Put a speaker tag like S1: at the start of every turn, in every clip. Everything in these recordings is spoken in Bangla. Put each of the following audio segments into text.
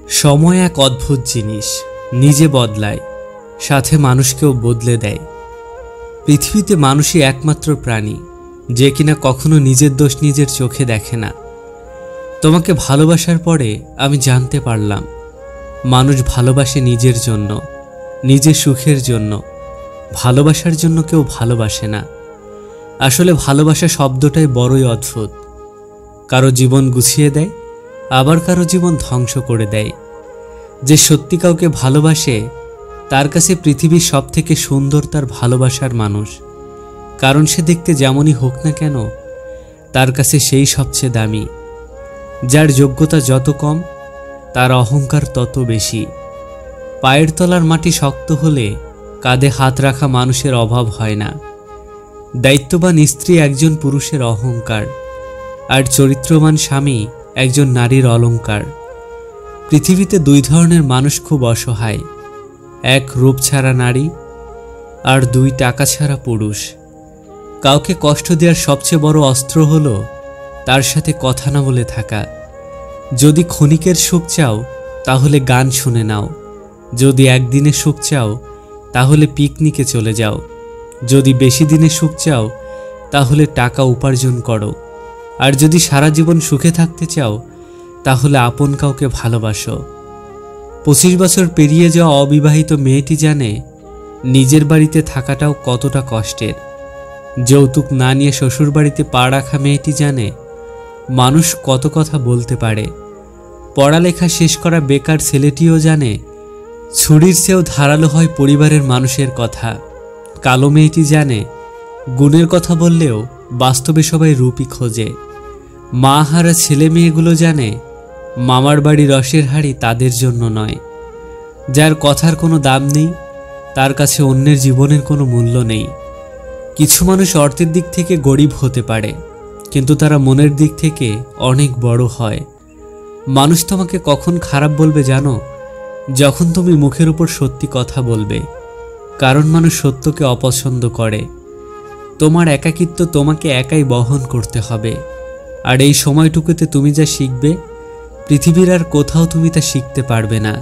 S1: সময় এক অদ্ভুত জিনিস, নিজে বদলায়, সাথে মানুষকেও বদলে দেয়। পৃথিবীতে মানুষই একমাত্র প্রাণী যে কিনা কখনো নিজের দোষ নিজের চোখে দেখে না। তোমাকে ভালোবাসার পরে আমি জানতে পারলাম, মানুষ ভালোবাসে নিজের জন্য, নিজের সুখের জন্য। ভালোবাসার জন্য কেউ ভালোবাসে না। আসলে ভালোবাসা শব্দটাই বড়ই অদ্ভুত। কারো জীবন গুছিয়ে দেয়, আবার কারো জীবন ধ্বংস করে দেয়। যে সত্যি কাউকে ভালোবাসে তার কাছে পৃথিবীর সব থেকে সুন্দর তার ভালোবাসার মানুষ। কারণ সে দেখতে যেমনই হোক না কেন, তার কাছে সেই সবচেয়ে দামি। যার যোগ্যতা যত কম, তার অহংকার তত বেশি। পায়ের তলার মাটি শক্ত হলে কাঁধে হাত রাখা মানুষের অভাব হয় না। দায়িত্ববান স্ত্রী একজন পুরুষের অহংকার, আর চরিত্রবান স্বামী একজন নারীর অলংকার। পৃথিবীতে দুই ধরনের মানুষ খুব অসহায়, এক রূপ ছাড়া নারী, আর দুই টাকা ছাড়া পুরুষ। কাউকে কষ্ট দেওয়ার সবচেয়ে বড় অস্ত্র হলো তার সাথে কথা না বলে থাকা। যদি ক্ষণিকের সুখ চাও তাহলে গান শুনে নাও, যদি একদিনের সুখ চাও তাহলে পিকনিকে চলে যাও, যদি বেশি দিনের সুখ চাও তাহলে টাকা উপার্জন করো, আর যদি সারা জীবন সুখে থাকতে চাও তাহলে আপন কাউকে ভালোবাসো। 25 বছর পেরিয়ে যাওয়া অবিবাহিত মেয়েটি জানে নিজের বাড়িতে থাকাটাও কতটা কষ্টের। যৌতুক না নিয়ে শ্বশুর বাড়িতে পা রাখা মেয়েটি জানে মানুষ কত কথা বলতে পারে। পড়ালেখা শেষ করা বেকার ছেলেটিও জানে ছুরির চেয়েও ধারালো হয় পরিবারের মানুষের কথা। কালো মেয়েটি জানে গুণের কথা বললেও বাস্তবে সবাই রূপই খোঁজে। মা হারা ছেলে মেয়েগুলো জানে মামার বাড়ি রসের হাড়ি তাদের জন্য নয়। যার কথার কোনো দাম নেই, তার কাছে অন্যের জীবনের কোনো মূল্য নেই। কিছু মানুষ অর্থের দিক থেকে গরিব হতে পারে, কিন্তু তারা মনের দিক থেকে অনেক বড় হয়। মানুষ তোমাকে কখন খারাপ বলবে জানো? যখন তুমি মুখের উপর সত্যি কথা বলবে। কারণ মানুষ সত্যকে অপছন্দ করে। তোমার একাকিত্ব তোমাকে একাই বহন করতে হবে, আর এই সময়টুকুতে তুমি যা শিখবে পৃথিবীর আর কোথাও তুমি তা শিখতে পারবে না।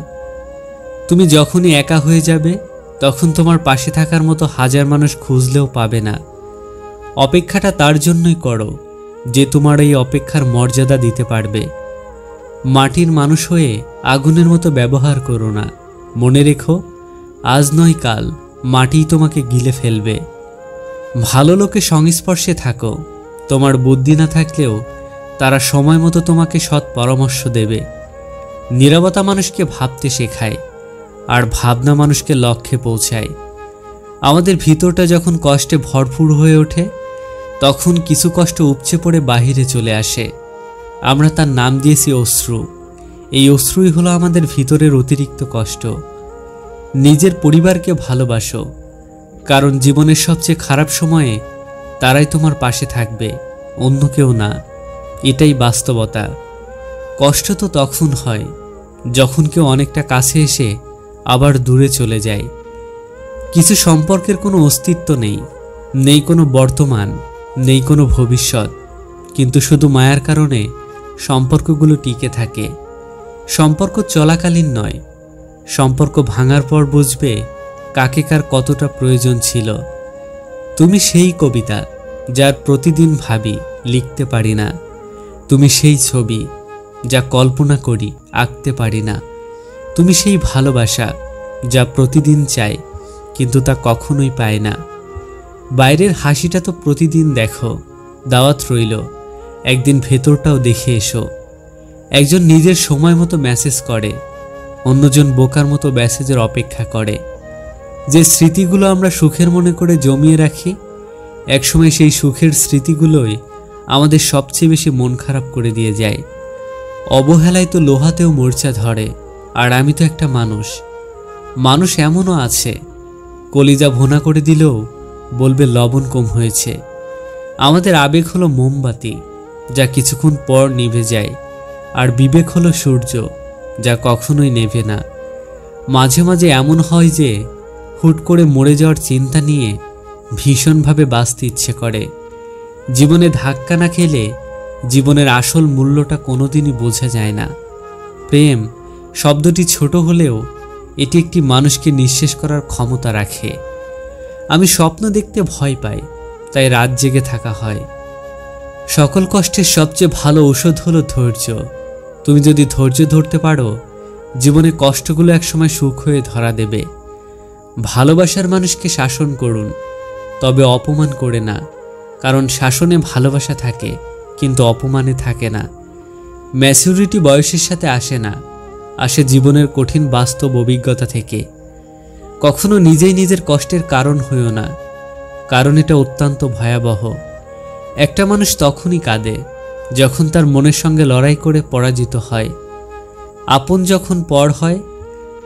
S1: তুমি যখনই একা হয়ে যাবে তখন তোমার পাশে থাকার মতো হাজার মানুষ খুঁজলেও পাবে না। অপেক্ষাটা তার জন্যই করো যে তোমার এই অপেক্ষার মর্যাদা দিতে পারবে। মাটির মানুষ হয়ে আগুনের মতো ব্যবহার করো না। মনে রেখো, আজ নয় কাল মাটিই তোমাকে গিলে ফেলবে। ভালো লোকের সংস্পর্শে থাকো। তোমার বুদ্ধি না থাকলেও তারা সময় মতো তোমাকে সৎ পরামর্শ দেবে। নীরবতা মানুষকে ভাবতে শেখায়, আর ভাবনা মানুষকে লক্ষ্যে পৌঁছায়। আমাদের ভিতরটা যখন কষ্টে ভরপুর হয়ে ওঠে তখন কিছু কষ্ট উপচে পড়ে বাহিরে চলে আসে। আমরা তার নাম দিয়েছি অশ্রু। এই অশ্রুই হলো আমাদের ভিতরের অতিরিক্ত কষ্ট। নিজের পরিবারকে ভালোবাসো, কারণ জীবনের সবচেয়ে খারাপ সময়ে তারাই তোমার পাশে থাকবে, অন্য কেউ না। এটাই বাস্তবতা। কষ্ট তো তখন হয় যখন কেউ অনেকটা কাছে এসে আবার দূরে চলে যায়। কিছু সম্পর্কের কোনো অস্তিত্ব নেই, নেই কোনো বর্তমান, নেই কোনো ভবিষ্যৎ, কিন্তু শুধু মায়ার কারণে সম্পর্কগুলো টিকে থাকে। সম্পর্ক চলাকালীন নয়, সম্পর্ক ভাঙার পর বুঝবে কাকে কার কতটা প্রয়োজন ছিল। তুমি সেই কবিতা যার প্রতিদিন ভাবি, লিখতে পারি না। তুমি সেই ছবি যা কল্পনা করি, আঁকতে পারি না। তুমি সেই ভালোবাসা যা প্রতিদিন চাই, কিন্তু তা কখনোই পায় না। বাইরের হাসিটা তো প্রতিদিন দেখো, দাওয়াত রইল একদিন ভেতরটাও দেখে এসো। একজন নিজের সময় মতো মেসেজ করে, অন্যজন বোকার মতো মেসেজের অপেক্ষা করে। যে স্মৃতিগুলো আমরা সুখের মনে করে জমিয়ে রাখি, একসময় সেই সুখের স্মৃতিগুলোই আমাদের সবচেয়ে বেশি মন খারাপ করে দিয়ে যায়। অবহেলায় তো লোহাতেও মূর্ছা ধরে, আর আমি তো একটা মানুষ। মানুষ এমনও আছে কলিজা ভুনা করে দিলেও বলবে লবণ কম হয়েছে। আমাদের আবেগ হলো মোমবাতি যা কিছুক্ষণ পর নিভে যায়, আর বিবেক হলো সূর্য যা কখনোই নেভে না। মাঝে মাঝে এমন হয় যে হুট করে মরে যাওয়ার চিন্তা নিয়ে ভীষণভাবে বাঁচতে ইচ্ছে করে। জীবনে ধাক্কা না খেলে জীবনের আসল মূল্যটা কোনোদিনই বোঝা যায় না। প্রেম শব্দটি ছোট হলেও এটি একটি মানুষকে নিঃশেষ করার ক্ষমতা রাখে। আমি স্বপ্ন দেখতে ভয় পাই, তাই রাত জেগে থাকা হয়। সকল কষ্টের সবচেয়ে ভালো ঔষধ হলো ধৈর্য। তুমি যদি ধৈর্য ধরতে পারো, জীবনে কষ্টগুলো একসময় সুখ হয়ে ধরা দেবে। ভালোবাসার মানুষকে শাসন করুন, তবে অপমান করে না, কারণ শাসনে ভালোবাসা থাকে কিন্তু অপমানে থাকে না। ম্যাচুরিটি বয়সের সাথে আসে না, আসে জীবনের কঠিন বাস্তব অভিজ্ঞতা থেকে। কখনো নিজেই নিজের কষ্টের কারণ হইও না, কারণ এটা অত্যন্ত ভয়াবহ। একটা মানুষ তখনই কাঁদে যখন তার মনের সঙ্গে লড়াই করে পরাজিত হয়। আপন যখন পর হয়,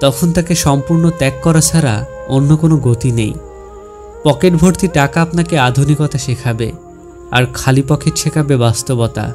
S1: তখন তাকে সম্পূর্ণ ত্যাগ করা ছাড়া অন্য কোনো গতি নেই। পকেট ভর্তি টাকা আপনাকে আধুনিকতা শেখাবে, আর খালি পকেট শেখাবে বাস্তবতা।